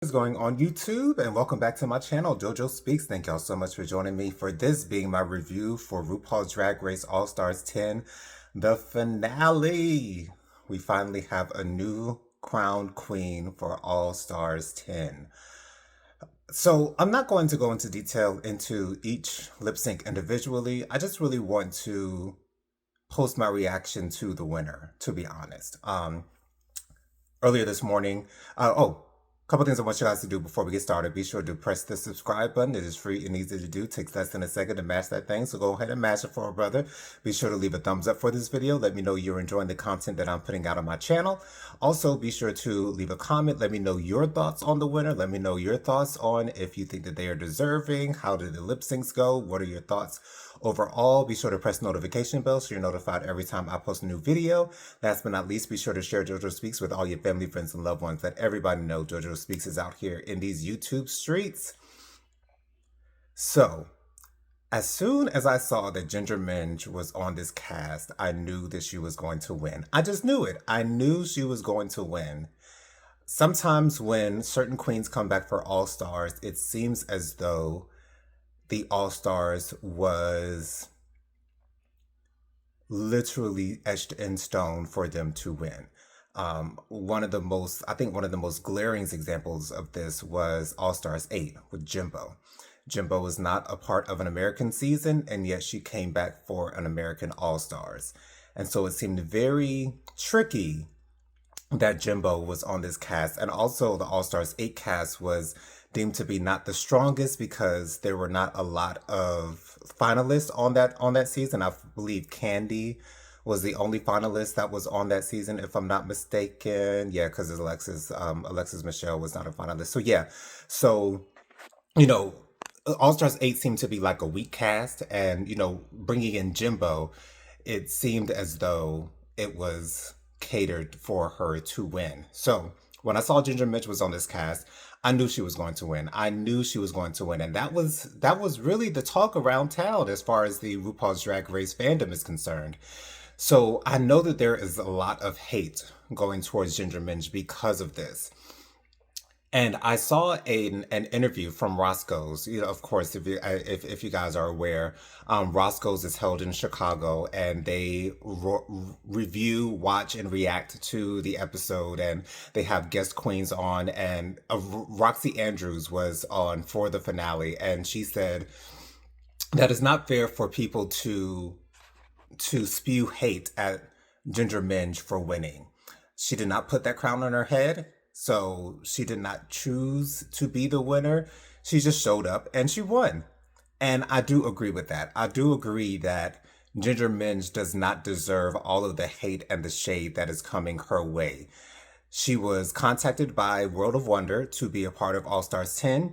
What is going on YouTube, and welcome back to my channel, JoJo Speaks. Thank y'all so much for joining me for this being my review for RuPaul's Drag Race All Stars 10, the finale. We finally have a new crowned queen for All Stars 10. So I'm not going to go into detail into each lip sync individually. I just really want to post my reaction to the winner, to be honest. Earlier this morning, couple things I want you guys to do before we get started. Be sure to press the subscribe button. It is free and easy to do. It takes less than a second to mash that thing. So go ahead and mash it for a brother. Be sure to leave a thumbs up for this video. Let me know you're enjoying the content that I'm putting out on my channel. Also, be sure to leave a comment. Let me know your thoughts on the winner. Let me know your thoughts on if you think that they are deserving. How did the lip syncs go? What are your thoughts overall? Be sure to press the notification bell so you're notified every time I post a new video. Last but not least, be sure to share JoJo Speaks with all your family, friends, and loved ones. Let everybody know JoJo Speaks is out here in these YouTube streets. So, as soon as I saw that Ginger Minj was on this cast, I knew that she was going to win. I just knew it. I knew she was going to win. Sometimes when certain queens come back for All Stars, it seems as though the All Stars was literally etched in stone for them to win. One of the most glaring examples of this was All Stars 8 with Jimbo. Jimbo was not a part of an American season, and yet she came back for an American All Stars. And so it seemed very tricky that Jimbo was on this cast. And also the All Stars 8 cast was deemed to be not the strongest because there were not a lot of finalists on that season. I believe Candy was the only finalist that was on that season, if I'm not mistaken. Yeah, because Alexis Michelle was not a finalist. So yeah, so you know, All Stars 8 seemed to be like a weak cast, and bringing in Jimbo, it seemed as though it was catered for her to win. So when I saw Ginger Mitch was on this cast, I knew she was going to win. I knew she was going to win, and that was really the talk around town as far as the RuPaul's Drag Race fandom is concerned. So I know that there is a lot of hate going towards Ginger Minj because of this. And I saw an interview from Roscoe's. Of course, if you guys are aware, Roscoe's is held in Chicago, and they review, watch, and react to the episode, and they have guest queens on. And Roxy Andrews was on for the finale, and she said that it's not fair for people to spew hate at Ginger Minj for winning. She did not put that crown on her head. So she did not choose to be the winner. She just showed up and she won. And I do agree with that. I do agree that Ginger Minj does not deserve all of the hate and the shade that is coming her way. She was contacted by World of Wonder to be a part of All Stars 10.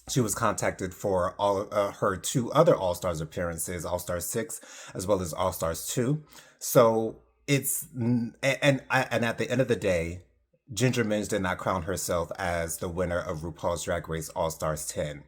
She was contacted for all her two other All Stars appearances, All Stars 6 as well as All Stars 2. So and at the end of the day, Ginger Minj did not crown herself as the winner of RuPaul's Drag Race All Stars 10.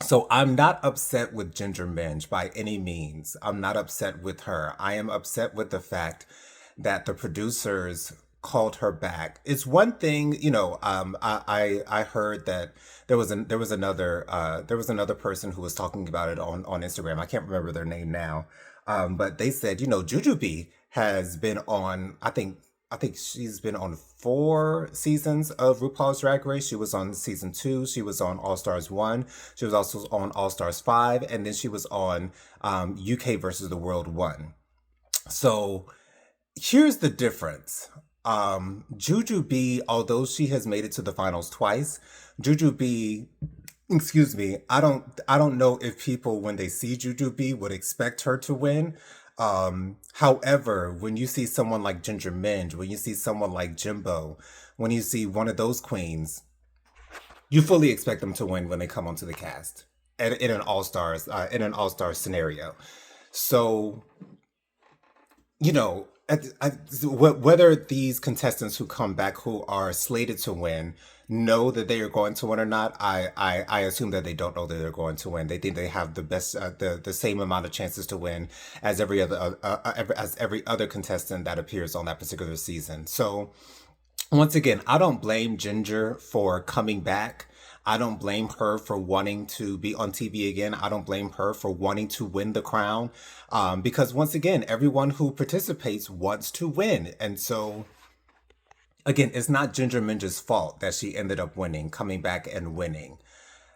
So I'm not upset with Ginger Minj by any means. I'm not upset with her. I am upset with the fact that the producers called her back. It's one thing, I heard that there was another person who was talking about it on Instagram. I can't remember their name now. But they said, Jujubee has been on, I think she's been on 4 seasons of RuPaul's Drag Race. She was on season 2. She was on All Stars 1. She was also on All Stars 5. And then she was on UK versus the World 1. So here's the difference. Jujubee, although she has made it to the finals twice, Jujubee, excuse me, I don't know if people, when they see Jujubee, would expect her to win. However, when you see someone like Ginger Minj, when you see someone like Jimbo, when you see one of those queens, you fully expect them to win when they come onto the cast in an all-stars scenario. So, whether these contestants who come back who are slated to win know that they are going to win or not, I assume that they don't know that they're going to win. They think they have the best, the same amount of chances to win as every other contestant that appears on that particular season. So Once again, I don't blame Ginger for coming back. I don't blame her for wanting to be on TV again. I don't blame her for wanting to win the crown. Because once again, everyone who participates wants to win. And so, again, it's not Ginger Minj's fault that she ended up winning, coming back and winning.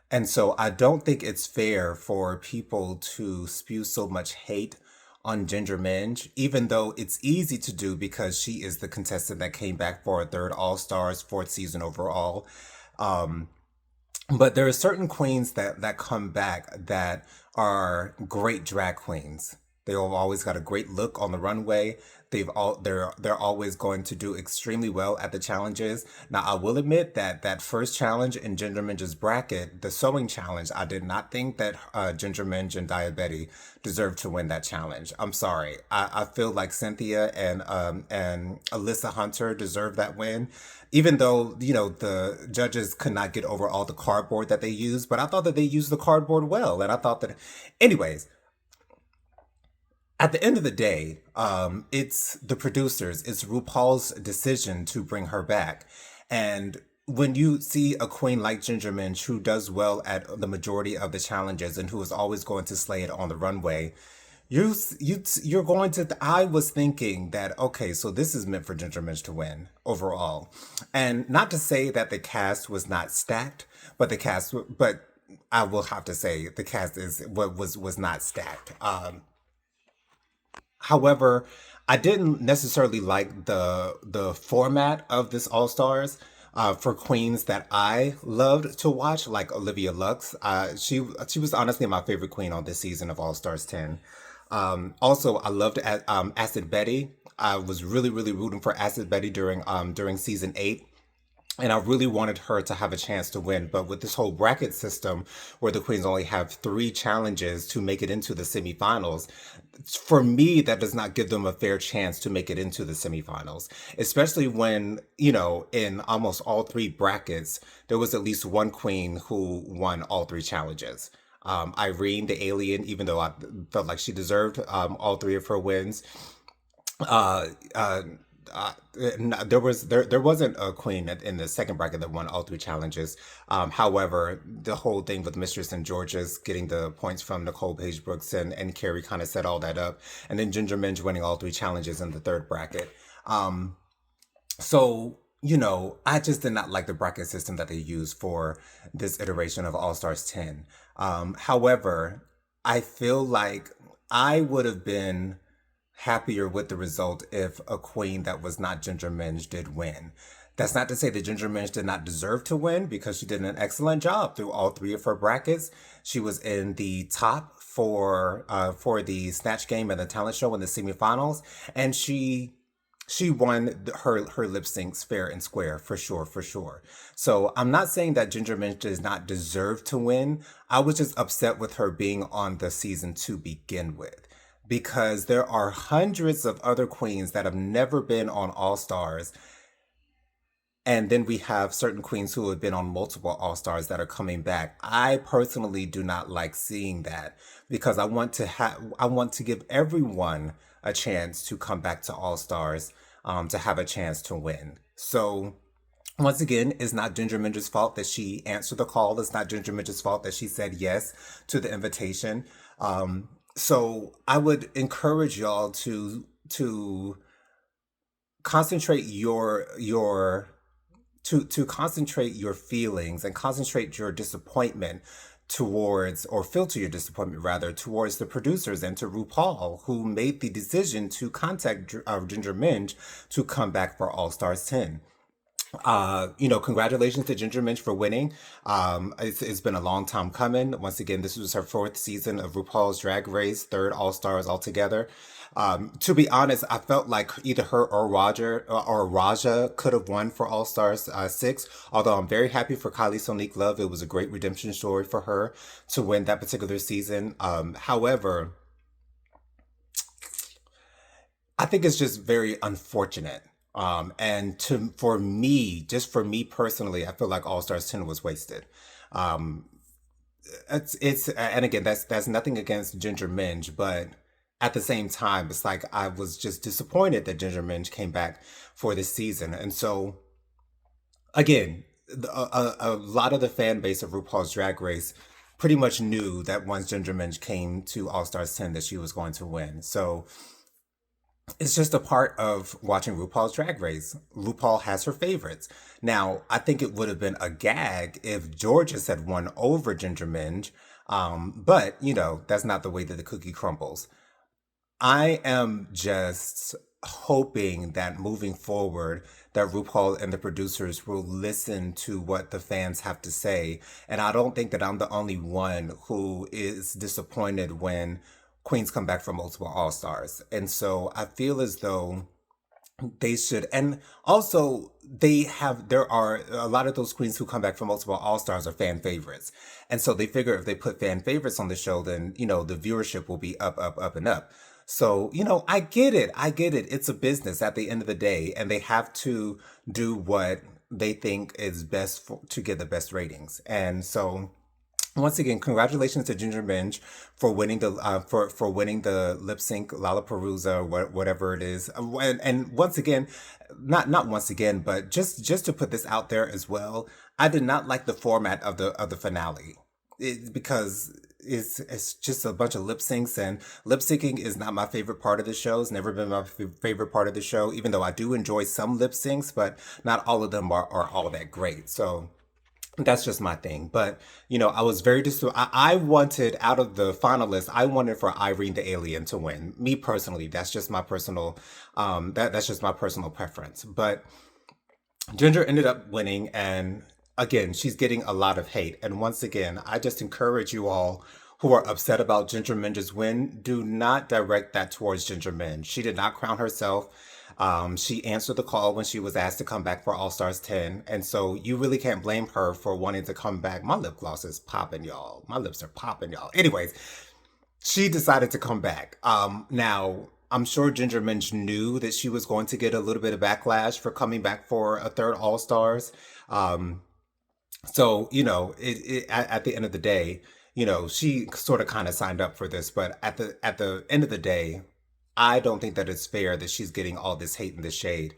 And so I don't think it's fair for people to spew so much hate on Ginger Minj, even though it's easy to do because she is the contestant that came back for a third All Stars, fourth season overall. Um, but there are certain queens that come back that are great drag queens. They've always got a great look on the runway. They're always going to do extremely well at the challenges. Now I will admit that that first challenge in Ginger Minj's bracket, the sewing challenge, I did not think that Ginger Minj and Diabetti deserved to win that challenge. I'm sorry. I feel like Cynthia and Alyssa Hunter deserve that win, even though the judges could not get over all the cardboard that they used. But I thought that they used the cardboard well, and I thought that, anyways, at the end of the day, it's the producers, it's RuPaul's decision to bring her back. And when you see a queen like Ginger Minj who does well at the majority of the challenges and who is always going to slay it on the runway, you're going to. I was thinking that okay, so this is meant for Ginger Minj to win overall, and not to say that the cast was not stacked, but I will have to say the cast is what was not stacked. However, I didn't necessarily like the format of this All Stars. For queens that I loved to watch, like Olivia Lux, she was honestly my favorite queen on this season of All Stars 10. Also, I loved Acid Betty. I was really rooting for Acid Betty during season 8. And I really wanted her to have a chance to win. But with this whole bracket system where the queens only have 3 challenges to make it into the semifinals, for me, that does not give them a fair chance to make it into the semifinals. Especially when, in almost all 3 brackets, there was at least one queen who won all 3 challenges. Irene, the alien, even though I felt like she deserved all 3 of her wins, uh, uh, there wasn't a queen in the second bracket that won all 3 challenges. However, the whole thing with Mistress and Georges getting the points from Nicole Page Brooks and Carrie kind of set all that up, and then Ginger Minj winning all 3 challenges in the third bracket. So I just did not like the bracket system that they used for this iteration of All Stars 10. However, I feel like I would have been happier with the result if a queen that was not Ginger Minj did win. That's not to say that Ginger Minj did not deserve to win because she did an excellent job through all 3 of her brackets. She was in the top for the Snatch Game and the talent show in the semifinals, and she won her lip syncs fair and square for sure, for sure. So I'm not saying that Ginger Minj does not deserve to win. I was just upset with her being on the season to begin with because there are hundreds of other queens that have never been on All Stars. And then we have certain queens who have been on multiple All Stars that are coming back. I personally do not like seeing that because I want to give everyone a chance to come back to All Stars, to have a chance to win. So once again, it's not Ginger Minj's fault that she answered the call. It's not Ginger Minj's fault that she said yes to the invitation. So I would encourage y'all to concentrate to concentrate your feelings and concentrate your disappointment towards, or filter your disappointment rather, towards the producers and to RuPaul, who made the decision to contact Ginger Minj to come back for All Stars 10. Congratulations to Ginger Minj for winning. It's been a long time coming. Once again, this was her 4th season of RuPaul's Drag Race, 3rd All Stars altogether. To be honest, I felt like either her or Roger or Raja could have won for All Stars 6. Although I'm very happy for Kylie Sonique Love. It was a great redemption story for her to win that particular season. However, I think it's just very unfortunate. And for me, just for me personally, I feel like All Stars 10 was wasted. Um, and again, that's nothing against Ginger Minj, but at the same time, it's like I was just disappointed that Ginger Minj came back for this season. And so Again, a lot of the fan base of RuPaul's Drag Race pretty much knew that once Ginger Minj came to All Stars 10 that she was going to win. So it's just a part of watching RuPaul's Drag Race. RuPaul has her favorites. Now, I think it would have been a gag if Georges had won over Ginger Minj, but that's not the way that the cookie crumbles. I am just hoping that moving forward, that RuPaul and the producers will listen to what the fans have to say. And I don't think that I'm the only one who is disappointed when queens come back from multiple All Stars. And so I feel as though they should, and also there are a lot of those queens who come back from multiple All Stars are fan favorites. And so they figure if they put fan favorites on the show, then, the viewership will be up, up, up, and up. So, I get it. I get it. It's a business at the end of the day, and they have to do what they think is best to get the best ratings. And so, once again, congratulations to Ginger Minj for winning the for winning the lip sync Lollapalooza, whatever it is. And once again, not once again, but just to put this out there as well, I did not like the format of the finale, because it's just a bunch of lip syncs, and lip syncing is not my favorite part of the show. It's never been my favorite part of the show, even though I do enjoy some lip syncs, but not all of them are all that great. So that's just my thing. But, I was very I wanted, out of the finalists, I wanted for Irene the Alien to win. Me personally, that's just my personal, that's just my personal preference. But Ginger ended up winning, and again, she's getting a lot of hate. And once again, I just encourage you all who are upset about Ginger Minj's win, do not direct that towards Ginger Minj. She did not crown herself. She answered the call when she was asked to come back for All Stars 10. And so you really can't blame her for wanting to come back. My lip gloss is popping, y'all. My lips are popping, y'all. Anyways, she decided to come back. Now, I'm sure Ginger Minj knew that she was going to get a little bit of backlash for coming back for a third All Stars. Um, so, at the end of the day, she sort of kind of signed up for this, but at the end of the day, I don't think that it's fair that she's getting all this hate and this shade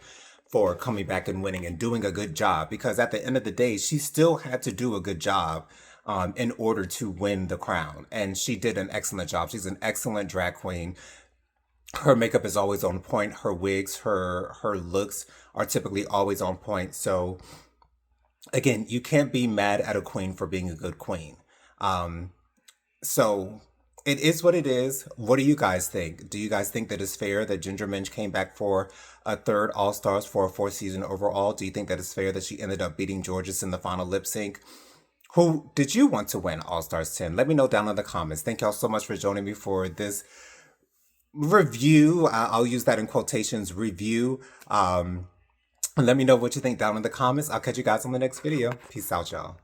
for coming back and winning and doing a good job, because at the end of the day, she still had to do a good job in order to win the crown. And she did an excellent job. She's an excellent drag queen. Her makeup is always on point. Her wigs, her looks are typically always on point. So again, you can't be mad at a queen for being a good queen. Um, so it is what it is. What do you guys think? Do you guys think that it's fair that Ginger Minj came back for a third All Stars for a fourth season overall? Do you think that it's fair that she ended up beating Georges in the final lip sync? Who did you want to win All Stars 10? Let me know down in the comments. Thank y'all so much for joining me for this review. I'll use that in quotations, review. Let me know what you think down in the comments. I'll catch you guys on the next video. Peace out, y'all.